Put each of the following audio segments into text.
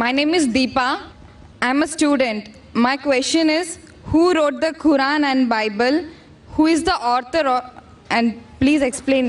My name is Deepa. I'm a student. My question is, who wrote the Quran and Bible? Who is the author? And please explain.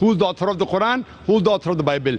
who is the author of the Quran, who is the author of the Bible?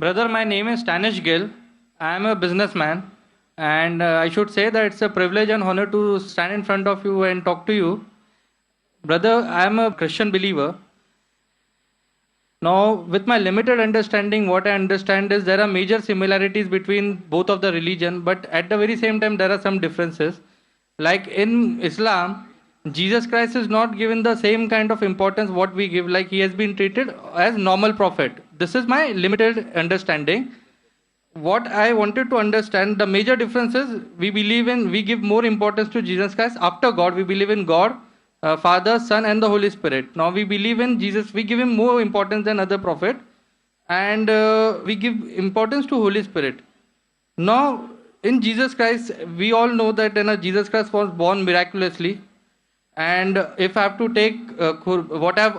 Brother, my name is Stanish Gill. I am a businessman, and I should say that it's a privilege and honor to stand in front of you and talk to you. Brother, I am a Christian believer. Now, with my limited understanding, what I understand is there are major similarities between both of the religion, but at the very same time, there are some differences. Like in Islam, Jesus Christ is not given the same kind of importance what we give, like he has been treated as normal prophet. This is my limited understanding. What I wanted to understand, the major difference is we give more importance to Jesus Christ after God. We believe in God, Father, Son, and the Holy Spirit. Now we believe in Jesus, we give him more importance than other prophet, and we give importance to Holy Spirit. Now in Jesus Christ, we all know that Jesus Christ was born miraculously. And if I have to take what I've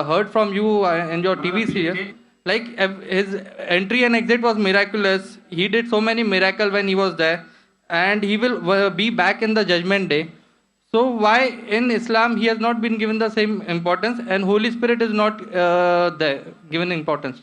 heard from you in your TV serial, like his entry and exit was miraculous. He did so many miracles when he was there, and he will be back in the judgment day. So why in Islam he has not been given the same importance, and Holy Spirit is not given importance?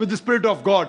with the spirit of God,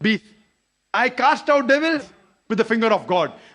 20, I cast out devils with the finger of God.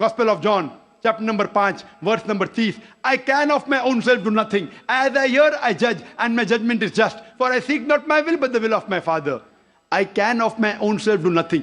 Gospel of John chapter number 5 verse number 30. I can of my own self do nothing. As I hear I judge, and my judgment is just, for I seek not my will but the will of my Father. I can of my own self do nothing.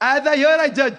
As I hear I judge.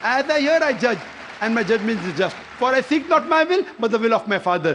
As I hear I judge, and my judgment is just, for I seek not my will but the will of my Father.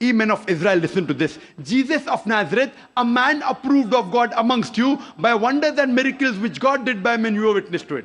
Ye men of Israel, listen to this. Jesus of Nazareth, a man approved of God amongst you by wonders and miracles which God did by men, you are witness to it.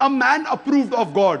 a man approved of God,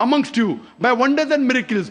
amongst you by wonders and miracles,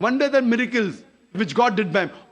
wonders and miracles which God did by him,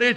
8,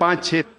5-6.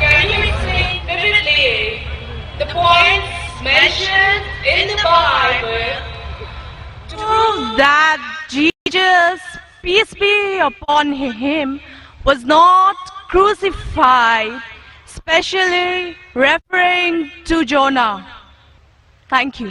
Can you explain vividly the points mentioned in the Bible to prove that Jesus, peace be upon him, was not crucified, especially referring to Jonah? Thank you.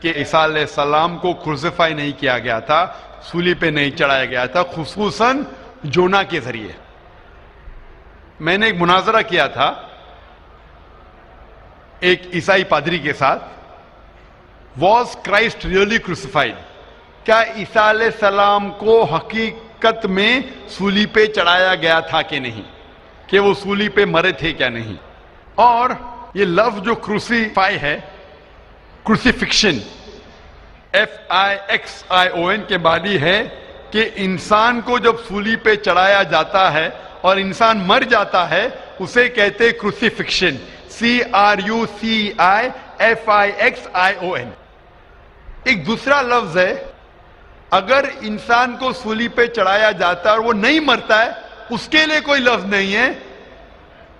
کہ عیسیٰ علیہ السلام کو crucify نہیں کیا گیا تھا, سولی پہ نہیں چڑھایا گیا تھا, خصوصاً جونا کے ذریعے. میں نے ایک مناظرہ کیا تھا ایک عیسائی پادری کے ساتھ, واز کرائسٹ ریئلی کروسیفائڈ؟ کیا عیسیٰ علیہ السلام کو حقیقت میں سولی پہ چڑھایا گیا تھا کہ نہیں, کہ وہ سولی پہ مرے تھے کیا نہیں. اور یہ لفظ جو کروسیفائی ہے, کروسیفکشن, FIXION کے معنی ہے کہ انسان کو جب سولی پہ چڑھایا جاتا ہے اور انسان مر جاتا ہے اسے کہتے کروسیفکشن, CRUCIFIXION. ایک دوسرا لفظ ہے, اگر انسان کو سولی پہ چڑھایا جاتا ہے اور وہ نہیں مرتا ہے, اس کے لیے کوئی لفظ نہیں ہے.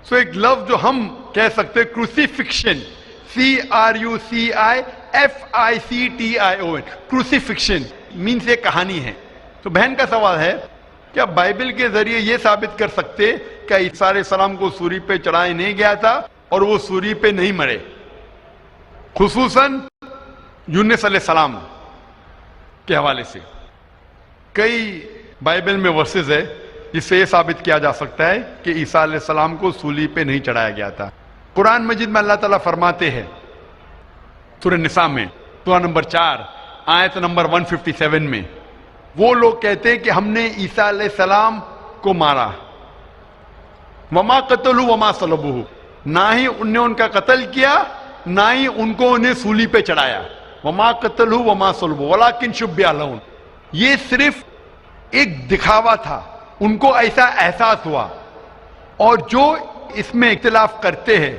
سو ایک لفظ جو ہم کہہ سکتے کروسیفکشن, CRUCIFICTION, کروسیفکشن مینس یہ کہانی ہے. تو بہن کا سوال ہے, کیا بائبل کے ذریعے یہ ثابت کر سکتے کہ عیسیٰ علیہ السلام کو سولی پہ چڑھایا نہیں گیا تھا اور وہ سولی پہ نہیں مرے, خصوصاً یونس علیہ السلام کے حوالے سے؟ کئی بائبل میں ورسز ہے جس سے یہ ثابت کیا جا سکتا ہے کہ عیسیٰ علیہ السلام کو سولی پہ نہیں چڑھایا گیا تھا. قرآن مجید میں اللہ تعالیٰ فرماتے ہیں سورہ نساء میں سورہ نمبر 4 آیت نمبر 157 میں, وہ لوگ کہتے ہیں کہ ہم نے عیسیٰ علیہ السلام کو مارا, وما قتلوا وما صلبوہ, نہ ہی ان نے ان کا قتل کیا نہ ہی ان کو انہیں سولی پہ چڑھایا. وما قتلوا وما صلبوہ ولکن شبہ لہم, یہ صرف ایک دکھاوا تھا, ان کو ایسا احساس ہوا. اور جو اس میں اختلاف کرتے ہیں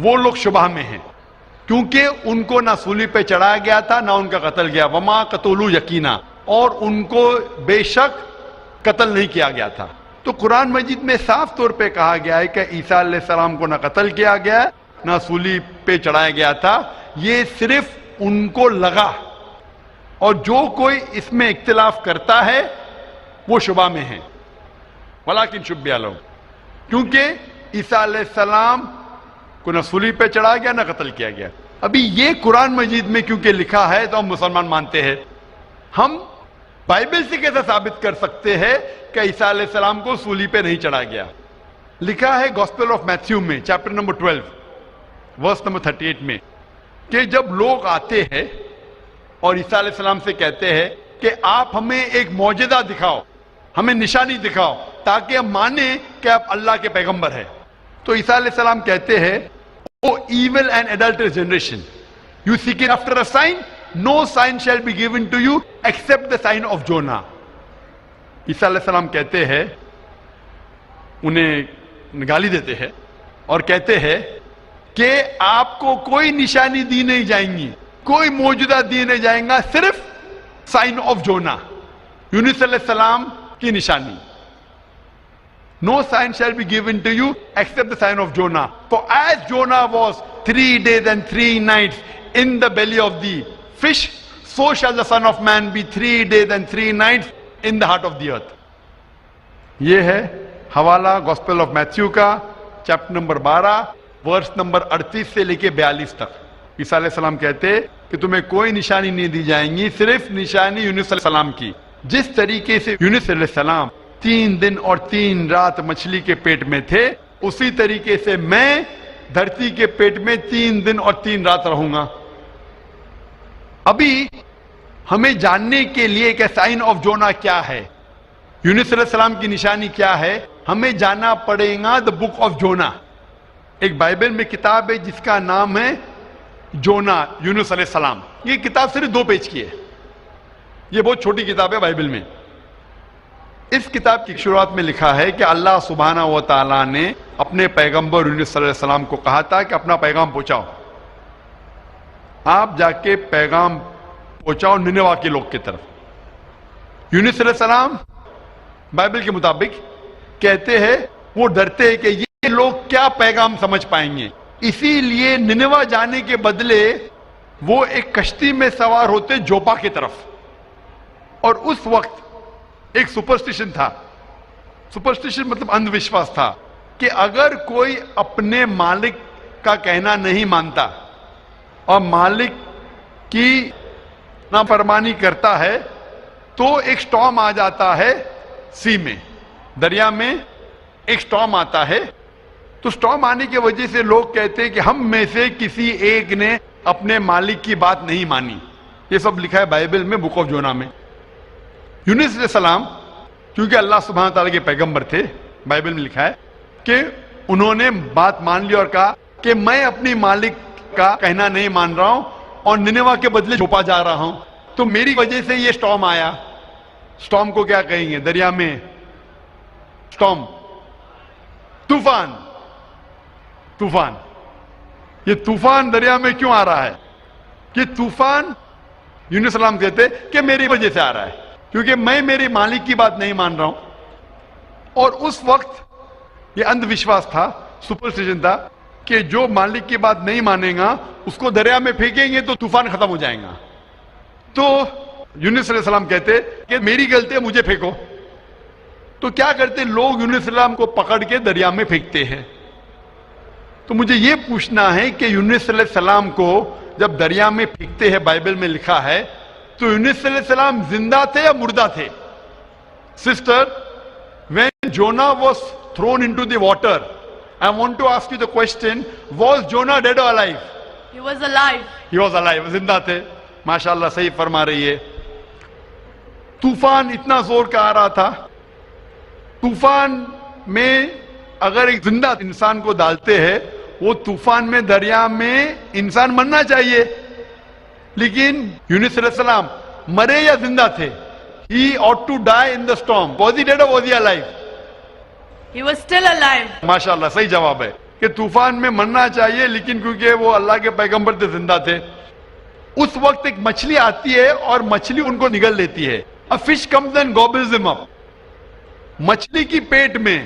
وہ لوگ شبہ میں ہیں, کیونکہ ان کو نہ سولی پہ چڑھایا گیا تھا نہ ان کا قتل گیا. وما قتلوا یقینا, اور ان کو بے شک قتل نہیں کیا گیا تھا. تو قرآن مجید میں صاف طور پہ کہا گیا ہے کہ عیسیٰ علیہ السلام کو نہ قتل کیا گیا نہ سولی پہ چڑھایا گیا تھا, یہ صرف ان کو لگا. اور جو کوئی اس میں اختلاف کرتا ہے وہ شبہ میں ہے, ولکن شبہ لہم, کیونکہ عیسیٰ علیہ السلام کو نہ سولی پہ چڑھایا گیا نہ قتل کیا گیا. ابھی یہ قرآن مجید میں کیونکہ لکھا ہے تو ہم مسلمان مانتے ہیں. ہم بائبل سے کیسے ثابت کر سکتے ہیں کہ عیسیٰ علیہ السلام کو سولی پہ نہیں چڑھایا گیا؟ لکھا ہے گاسپل آف میتھیو میں چیپٹر نمبر 12 ورس نمبر 38 میں کہ جب لوگ آتے ہیں اور عیسیٰ علیہ السلام سے کہتے ہیں کہ آپ ہمیں ایک معجزہ دکھاؤ, ہمیں نشانی دکھاؤ تاکہ ہم مانیں کہ آپ اللہ کے پیغمبر ہیں, تو عیسیٰ علیہ السلام کہتے ہیں, O evil and adulterous generation, you seek after a sign, no sign shall be given to you except the sign of Jonah. عیسیٰ علیہ السلام کہتے ہیں, انہیں گالی دیتے ہیں اور کہتے ہیں کہ آپ کو کوئی نشانی دی نہیں جائیں گی, کوئی معجزہ دی نہیں جائیں گا, صرف سائن آف جونا, یونس علیہ السلام کی نشانی. No sign shall be given to you except the sign of Jonah. For as Jonah was 3 days and 3 nights in the belly of the fish, so shall the Son of Man be 3 days and 3 nights in the heart of the earth. یہ ہے حوالہ gospel of Matthew کا chapter number 12 verse number 38 سے لے کے 42 تک. عیسیٰ علیہ السلام کہتے کہ تمہیں کوئی نشانی نہیں دی جائیں گی, صرف نشانی یونس علیہ السلام کی. جس طریقے سے یونس علیہ السلام 3 دن اور 3 رات مچھلی کے پیٹ میں تھے, اسی طریقے سے میں دھرتی کے پیٹ میں 3 دن اور 3 رات رہوں گا. ابھی ہمیں جاننے کے لیے کہ سائن آف جونا کیا ہے, یونس علیہ السلام کی نشانی کیا ہے, ہمیں جانا پڑے گا دا بک آف جونا. ایک بائبل میں کتاب ہے جس کا نام ہے جونا, یونس علیہ السلام. یہ کتاب صرف 2 پیج کی ہے, یہ بہت چھوٹی کتاب ہے بائبل میں. اس کتاب کی شروعات میں لکھا ہے کہ اللہ سبحانہ و تعالیٰ نے اپنے پیغمبر یونس علیہ السلام کو کہا تھا کہ اپنا پیغام پہنچاؤ, آپ جا کے پیغام پہنچاؤ نینوا کے لوگ کی طرف. یونس علیہ السلام بائبل کے مطابق کہتے ہیں وہ ڈرتے ہیں کہ یہ لوگ کیا پیغام سمجھ پائیں گے, اسی لیے نینوا جانے کے بدلے وہ ایک کشتی میں سوار ہوتے جوپا کی طرف. اور اس وقت ایک سپرسٹیشن تھا, سپرسٹیشن مطلب اندھ وشواس تھا کہ اگر کوئی اپنے مالک کا کہنا نہیں مانتا اور مالک کی نافرمانی کرتا ہے تو ایک سٹارم آ جاتا ہے سی میں, دریا میں ایک سٹارم آتا ہے. تو سٹارم آنے کی وجہ سے لوگ کہتے ہیں کہ ہم میں سے کسی ایک نے اپنے مالک کی بات نہیں مانی. یہ سب لکھا ہے بائبل میں, بک آف جونا میں. یونس علیہ السلام کیونکہ اللہ سبحانہ تعالیٰ کے پیغمبر تھے, بائبل میں لکھا ہے کہ انہوں نے بات مان لی اور کہا کہ میں اپنی مالک کا کہنا نہیں مان رہا ہوں اور نینوا کے بدلے چھپا جا رہا ہوں, تو میری وجہ سے یہ سٹارم آیا. سٹارم کو کیا کہیں گے دریا میں؟ سٹارم, طوفان. طوفان, یہ طوفان دریا میں کیوں آ رہا ہے؟ کہ طوفان یونس السلام کہتے کہ میری وجہ سے آ رہا ہے, کیونکہ میں میری مالک کی بات نہیں مان رہا ہوں. اور اس وقت یہ اندھ وشواس تھا, سپرسٹیشن تھا کہ جو مالک کی بات نہیں مانے گا اس کو دریا میں پھینکیں گے تو طوفان ختم ہو جائے گا. تو یونس علیہ السلام کہتے کہ میری غلطی ہے, مجھے پھینکو. تو کیا کرتے لوگ یونس علیہ السلام کو پکڑ کے دریا میں پھینکتے ہیں. تو مجھے یہ پوچھنا ہے کہ یونس علیہ السلام کو جب دریا میں پھینکتے ہیں, بائبل میں لکھا ہے, تو یونس علیہ السلام زندہ تھے یا مردہ تھے؟ Sister, when Jonah was thrown into the water, I want to ask you the question, was Jonah dead or alive? He was alive. He was alive, زندہ تھے. ماشاءاللہ صحیح فرما رہی ہے. طوفان اتنا زور کا آ رہا تھا, طوفان میں اگر ایک زندہ انسان کو ڈالتے ہیں, وہ طوفان میں دریا میں انسان مرنا چاہیے, لیکن یونس علیہ السلام مرے یا زندہ تھے؟ He ought to die in the storm. Was he dead or was he alive? He was still alive. ماشاءاللہ صحیح جواب ہے کہ طوفان میں مرنا چاہیے, لیکن کیونکہ وہ اللہ کے پیغمبر تھے, زندہ تھے. اس وقت ایک مچھلی آتی ہے اور مچھلی ان کو نگل لیتی ہے. A fish comes and gobbles him up. مچھلی کی پیٹ میں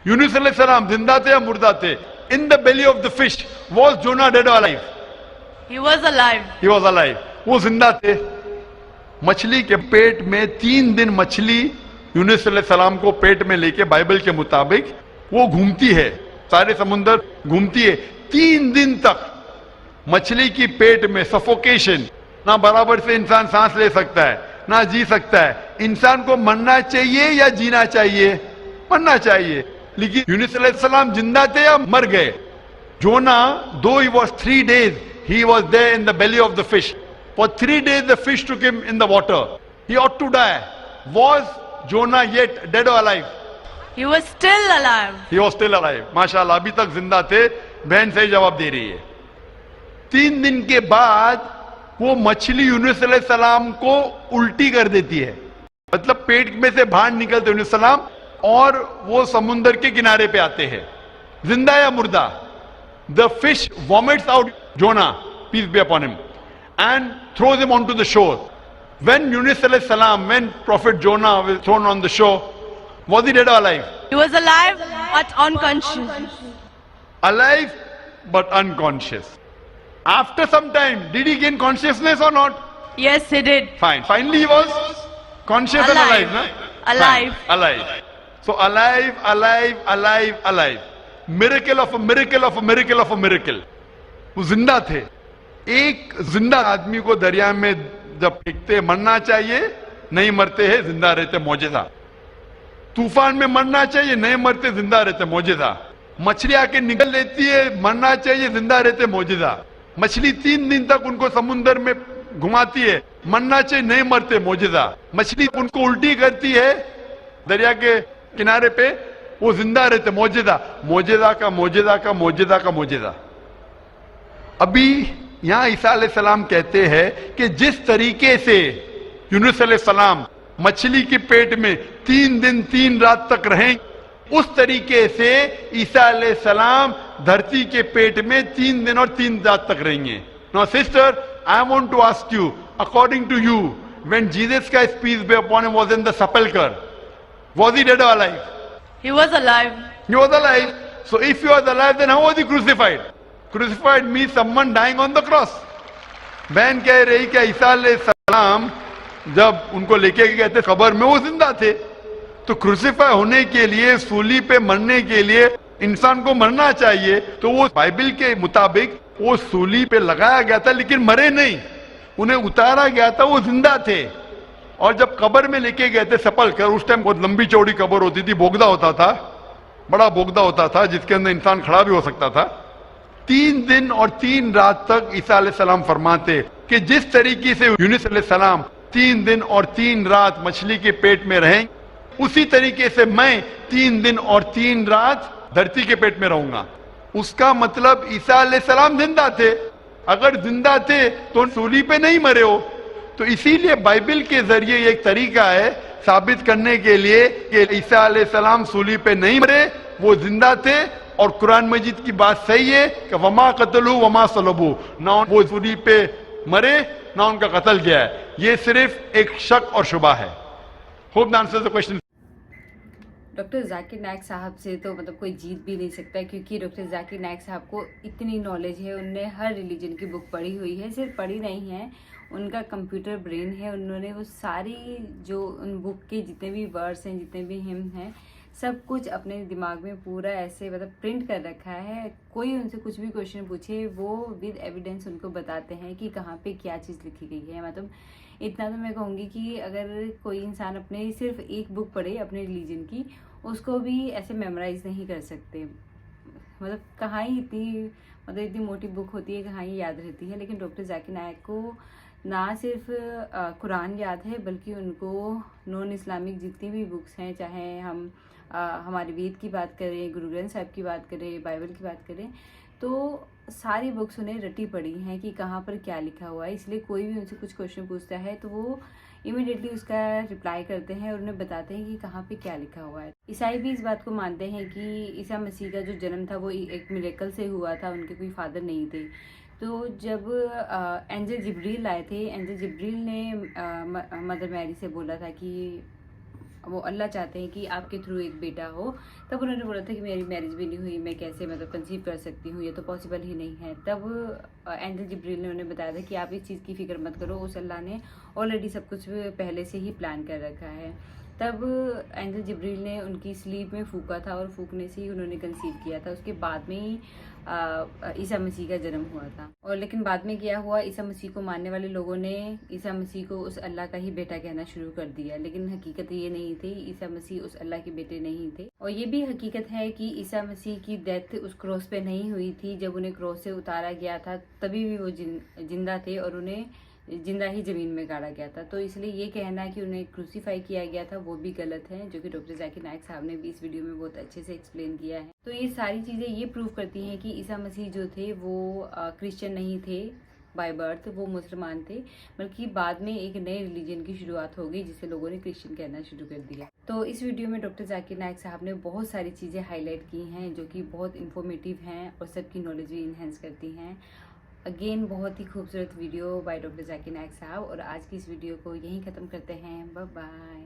یونس علیہ السلام زندہ تھے یا مردہ تھے؟ In the belly of the fish, was Jonah dead or alive? He was alive. He was alive. وہ زندہ تھے. مچھلی کے پیٹ میں 3 دن مچھلی یونس علیہ السلام کو پیٹ میں لے کے بائبل کے مطابق وہ گھومتی ہے, سارے سمندر گھومتی ہے 3 دن تک. مچھلی کی پیٹ میں سفوکیشن, نہ برابر سے انسان سانس لے سکتا ہے نہ جی سکتا ہے. انسان کو مرنا چاہیے یا جینا چاہیے؟ مرنا چاہیے. لیکن یونس علیہ السلام زندہ تھے یا مر گئے؟ جونا, though he was 3 days, he was there in the belly of the fish. For 3 days the fish took him in the water. He ought to die. Was Jonah yet dead or alive? He was still alive. He was still alive. ماشاءاللہ ابھی تک زندہ تھے. بہن صحیح جواب دے رہی ہے. 3 دن کے بعد وہ مچھلی یونس علیہ السلام کو الٹی کر دیتی ہے, مطلب پیٹ میں سے باہر نکلتے یونس علیہ السلام اور وہ سمندر کے کنارے پہ آتے ہیں. زندہ یا مردہ؟ The fish vomits out Jonah, peace be upon him, and throws him onto the shore. When Yunus alayhi salam, when Prophet Jonah was thrown on the shore, was he dead or alive? He was alive but unconscious. Alive but unconscious. After some time, did he gain consciousness or not? Yes, he did. Fine. Finally he was conscious and alive, no? Alive. Fine. Alive. So alive, alive, alive, alive. Miracle of a miracle of a miracle of a miracle. وہ زندہ تھے. ایک زندہ آدمی کو دریا میں جب پھینکتے مرنا چاہیے, نہیں مرتے ہیں, زندہ رہتے, معجزہ. طوفان میں مرنا چاہیے, نہیں مرتے, زندہ رہتے, معجزہ. مچھلی آ کے نگل لیتی ہے, مرنا چاہیے, زندہ رہتے, معجزہ. مچھلی 3 دن تک ان کو سمندر میں گھماتی ہے, مرنا چاہیے, نہیں مرتے, معجزہ. مچھلی ان کو الٹی کرتی ہے دریا کے کنارے پہ, وہ زندہ رہتے, معجزہ. معجزہ کا معجزہ کا معجزہ کا معجزہ. ابھی یہاں عیسیٰ علیہ السلام کہتے ہیں کہ جس طریقے سے یونس علیہ السلام مچھلی کے پیٹ میں 3 دن 3 رات تک رہیں, اس طریقے سے عیسیٰ علیہ السلام دھرتی کے پیٹ میں 3 دن اور 3 رات تک رہیں گے. Now sister, I want to ask you, according to you, when Jesus Christ, peace be upon him, was in the sepulchre, was he dead or alive? He was alive. He was alive. So if he was alive, then how was he crucified? Crucified means someone dying on the cross. بہن کہہ رہی کہ عیسیٰ علیہ السلام جب ان کو لے کے گئے تھے قبر میں, وہ زندہ تھے. تو کروسیفائی ہونے کے لیے, سولی پہ مرنے کے لیے انسان کو مرنا چاہیے. تو وہ بائبل کے مطابق وہ سولی پہ لگایا گیا تھا, لیکن مرے نہیں. انہیں اتارا گیا تھا وہ زندہ تھے, اور جب قبر میں لے کے گئے تھے سپل کر, اس ٹائم بہت لمبی چوڑی قبر ہوتی تھی, بوگدا ہوتا تھا, بڑا بوگدا ہوتا تھا جس کے اندر انسان کھڑا بھی ہو سکتا تھا. 3 دن اور 3 رات تک عیسیٰ علیہ السلام فرماتے کہ جس طریقے سے یونس علیہ السلام 3 دن اور 3 رات مچھلی کے پیٹ میں رہیں, اسی طریقے سے میں 3 دن اور 3 رات دھرتی کے پیٹ میں رہوں گا. اس کا مطلب عیسیٰ علیہ السلام زندہ تھے. اگر زندہ تھے تو سولی پہ نہیں مرے ہو. تو اسی لیے بائبل کے ذریعے یہ ایک طریقہ ہے ثابت کرنے کے لیے کہ عیسیٰ علیہ السلام سولی پہ نہیں مرے, وہ زندہ تھے. اور قرآن مجید کی بات صحیح ہے کہ وما قتلوا وما صلبوا, نہ وہ سولی پہ مرے نہ ان کا قتل کیا ہے. یہ صرف ایک شک اور شبہ ہے. Hope answer the question. Doctor Zakir Naik صاحب سے تو مطلب کوئی جیت بھی نہیں سکتا, کیونکہ ڈاکٹر ذاکر نائک صاحب کو اتنی نالج ہے, انہوں نے ہر ریلیجن کی بک پڑھی ہوئی ہے. صرف پڑھی نہیں ہے, ان کا کمپیوٹر برین ہے. انہوں نے وہ ساری جو ان بک کے جتنے بھی ورڈس ہیں, جتنے بھی ہم ہیں, سب کچھ اپنے دماغ میں پورا ایسے مطلب پرنٹ کر رکھا ہے. کوئی ان سے کچھ بھی کوشچن پوچھے وہ ود ایویڈنس ان کو بتاتے ہیں کہ کہاں پہ کیا چیز لکھی گئی ہے. مطلب اتنا تو میں کہوں گی کہ اگر کوئی انسان اپنے صرف ایک بک پڑھے اپنے ریلیجن کی, اس کو بھی ایسے میمورائز نہیں کر سکتے. مطلب کہاں ہی اتنی موٹی بک ہوتی ہے, کہاں ہی یاد رہتی ہے. لیکن ڈاکٹر ذاکر نائک کو نہ صرف قرآن یاد ہے, بلکہ ان کو نان اسلامک جتنی بھی بکس ہیں, چاہے ہم ہمارے وید کی بات کریں, گرو گرنتھ صاحب کی بات کریں, بائبل کی بات کریں, تو ساری بکس انہیں رٹی پڑی ہیں کہ کہاں پر کیا لکھا ہوا ہے. اس لیے کوئی بھی ان سے کچھ کوشچن پوچھتا ہے تو وہ امیڈیٹلی اس کا رپلائی کرتے ہیں اور انہیں بتاتے ہیں کہ کہاں پہ کیا لکھا ہوا ہے. عیسائی بھی اس بات کو مانتے ہیں کہ عیسیٰ مسیح کا جو جنم تھا وہ ایک میریکل سے ہوا تھا, ان کے کوئی فادر نہیں تھے. تو جب اینجل جبریل آئے تھے, اینجل جبریل نے مدر میری سے بولا تھا کہ وہ اللہ چاہتے ہیں کہ آپ کے تھرو ایک بیٹا ہو, تب انہوں نے بولا تھا کہ میری میرج بھی نہیں ہوئی, میں کیسے مطلب کنسیو کر سکتی ہوں, یہ تو پاسبل ہی نہیں ہے. تب اینجل جبریل نے انہیں بتایا تھا کہ آپ اس چیز کی فکر مت کرو, اس اللہ نے آلریڈی سب کچھ پہلے سے ہی پلان کر رکھا ہے. تب اینجل جبریل نے ان کی سلیپ میں پھونکا تھا اور پھونکنے سے ہی انہوں نے کنسیو کیا تھا. اس کے بعد میں ہی عیسیٰ مسیح کا جنم ہوا تھا. اور لیکن بعد میں کیا ہوا, عیسیٰ مسیح کو ماننے والے لوگوں نے عیسیٰ مسیح کو اس اللہ کا ہی بیٹا کہنا شروع کر دیا. لیکن حقیقت یہ نہیں تھی, عیسیٰ مسیح اس اللہ کے بیٹے نہیں تھے. اور یہ بھی حقیقت ہے کہ عیسیٰ مسیح کی ڈیتھ اس کراس پہ نہیں ہوئی تھی. جب انہیں کراس سے اتارا گیا تھا تبھی بھی وہ زندہ تھے اور انہیں زندہ ہی زمین میں گاڑا گیا تھا. تو اس لیے یہ کہنا ہے کہ انہیں کروسیفائی کیا گیا تھا وہ بھی غلط ہے, جو کہ ڈاکٹر ذاکر نائک صاحب نے بھی اس ویڈیو میں بہت اچھے سے ایکسپلین کیا ہے. تو یہ ساری چیزیں یہ پروو کرتی ہیں کہ عیسیٰ مسیح جو تھے وہ کرسچن نہیں تھے بائی برتھ, وہ مسلمان تھے, بلکہ بعد میں ایک نئے ریلیجن کی شروعات ہو گئی جسے لوگوں نے کرسچن کہنا شروع کر دیا. تو اس ویڈیو میں ڈاکٹر ذاکر نائک صاحب نے بہت ساری چیزیں ہائی لائٹ کی ہیں جو کہ بہت انفارمیٹیو ہیں اور سب کی نالج بھی انہینس کرتی ہیں. اگین بہت ہی خوبصورت video by doctor Zakir Naik صاحب, اور آج کی اس ویڈیو کو یہیں ختم کرتے ہیں. Bye bye.